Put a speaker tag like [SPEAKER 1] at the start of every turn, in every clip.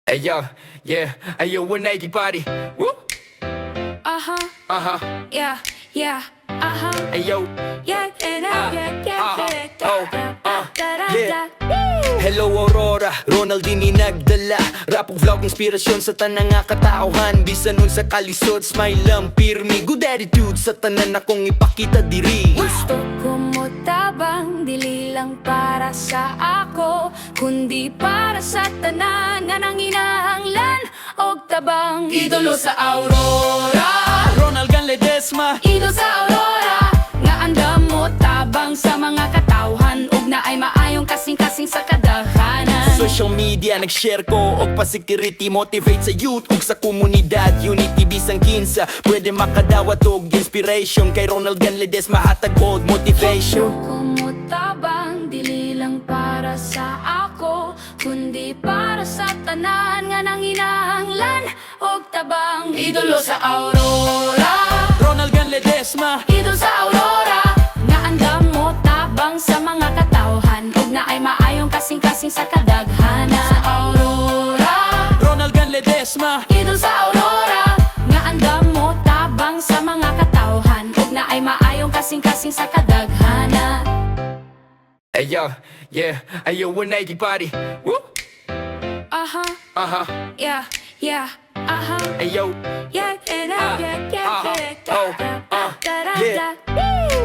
[SPEAKER 1] Ayo, yeah, ayo, one naked party. Woo!
[SPEAKER 2] Yeah, yeah,
[SPEAKER 1] Ayo,
[SPEAKER 2] yeah,
[SPEAKER 1] yeah. Hello Aurora, Ronaldini nagdala Rapong vlog, inspirasyon sa tanang nga katauhan Bisan nun sa kalisod, smile lang pirmi Good attitude sa tanan akong ipakita diri.
[SPEAKER 2] Gusto ko mo tabang, dili lang para sa ako kundi para sa tanan nga nang inahanglan og tabang.
[SPEAKER 1] Idolo sa Aurora, Ronald Ledesma.
[SPEAKER 2] Idol sa Aurora, nga andam mo tabang sa mga katawhan ug na ay maayong kasing-kasing sa kadaghanan.
[SPEAKER 1] Social media nag-share ko og pa-security motivate sa youth ug sa komunidad. Unity bisang kinsa pwede makadawat og inspiration kay Ronald Ledesma hatag og motivation.
[SPEAKER 2] Kumutabang, dili lang para sa ako kundi para sa tanan nga nang inahanglan og tabang.
[SPEAKER 1] Idolo sa Aurora, Ronald Ledesma.
[SPEAKER 2] Idol sa Aurora, nga andam mo tabang sa mga katawhan ug na ay maayong kasing-kasing sa kadaghanan.
[SPEAKER 1] Sa Aurora, Ronald Ledesma.
[SPEAKER 2] Idol sa Aurora, nga andam mo tabang sa mga katawhan ug na ay maayong kasing-kasing sa kadaghanan.
[SPEAKER 1] Ayo, yeah, ayo, one naked party. Woo!
[SPEAKER 2] Yeah, yeah,
[SPEAKER 1] Ayo,
[SPEAKER 2] yeah,
[SPEAKER 1] yeah.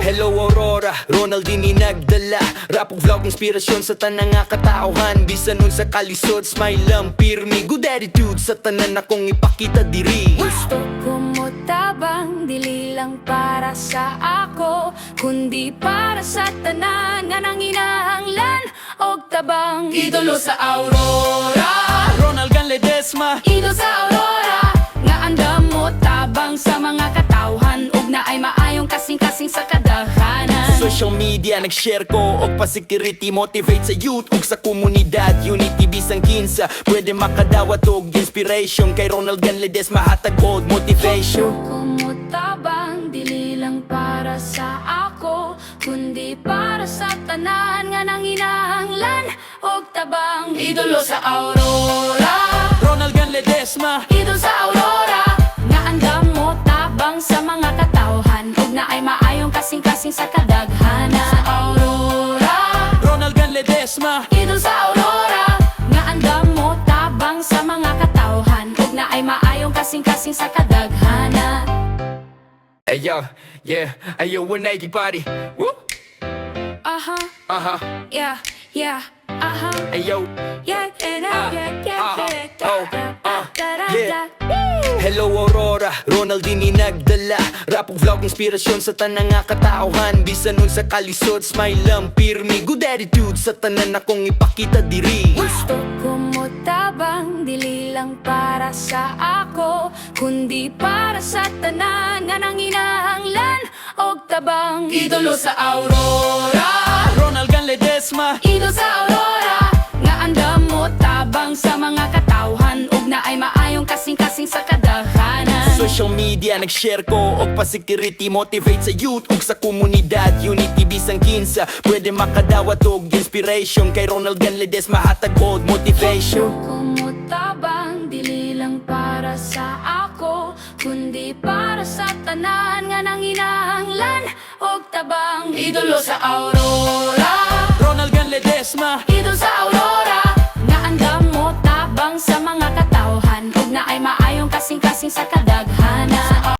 [SPEAKER 1] Hello Aurora, Ronaldini nagdala Rapong vlog, inspirasyon sa tanang nga katauhan Bisan nun sa kalisod, smile lang pirmi Good attitude sa tanan akong ipakita diri.
[SPEAKER 2] Gusto ko mo tabang, dili lang para sa ako kundi para sa tanan nga nang inahanglan og tabang.
[SPEAKER 1] Idolo sa Aurora, Ronald Ledesma.
[SPEAKER 2] Idol sa Aurora, nga andam mo tabang sa mga katawhan ug na ay maayong kasing-kasing sa kadaghanan.
[SPEAKER 1] Social media nag-share ko og pa-security motivate sa youth ug sa komunidad. Unity bisang kinsa pwede makadawat og inspiration kay Ronald Ledesma hatag og motivation.
[SPEAKER 2] Kumutabang, dili lang para sa ako kundi para sa tanan nga nang inahanglan og tabang.
[SPEAKER 1] Idolo sa Aurora, Ronald Ledesma.
[SPEAKER 2] Idol sa Aurora, nga andam mo tabang sa mga katawhan ug na ay maayong kasing-kasing sa kadaghanan.
[SPEAKER 1] Sa Aurora, Ronald Ledesma.
[SPEAKER 2] Idol sa Aurora, nga andam mo tabang sa mga katawhan ug na ay maayong kasing-kasing sa kadaghanan.
[SPEAKER 1] Ayo, yeah, ayo, one naked party. Woo!
[SPEAKER 2] Yeah, yeah,
[SPEAKER 1] Ayo,
[SPEAKER 2] yeah,
[SPEAKER 1] yeah. Hello Aurora, Ronaldini nagdala Rapong vlog, inspirasyon sa tanang nga katauhan Bisan nun sa kalisod, smile lang pirmi Good attitude sa tanan akong ipakita diri.
[SPEAKER 2] Gusto ko mo tabang, dili lang para sa ako kundi para sa tanan nga nang inahanglan og tabang.
[SPEAKER 1] Idolo sa Aurora, Ronald Ledesma.
[SPEAKER 2] Idol sa Aurora, nga andam mo tabang sa mga katawhan ug na ay maayong kasing-kasing sa kadaghanan.
[SPEAKER 1] Social media nag-share ko og pa-security motivate sa youth ug sa komunidad. Unity bisang kinsa pwede makadawat og inspiration kay Ronald Ledesma hatag og motivation.
[SPEAKER 2] Kumutabang, dili lang para sa ako kundi para sa tanan nga nang inahanglan og tabang.
[SPEAKER 1] Idolo sa Aurora, Ronald Ledesma.
[SPEAKER 2] Idol sa Aurora, nga andam mo tabang sa mga katawhan ug na ay maayong kasing-kasing sa kadaghanan.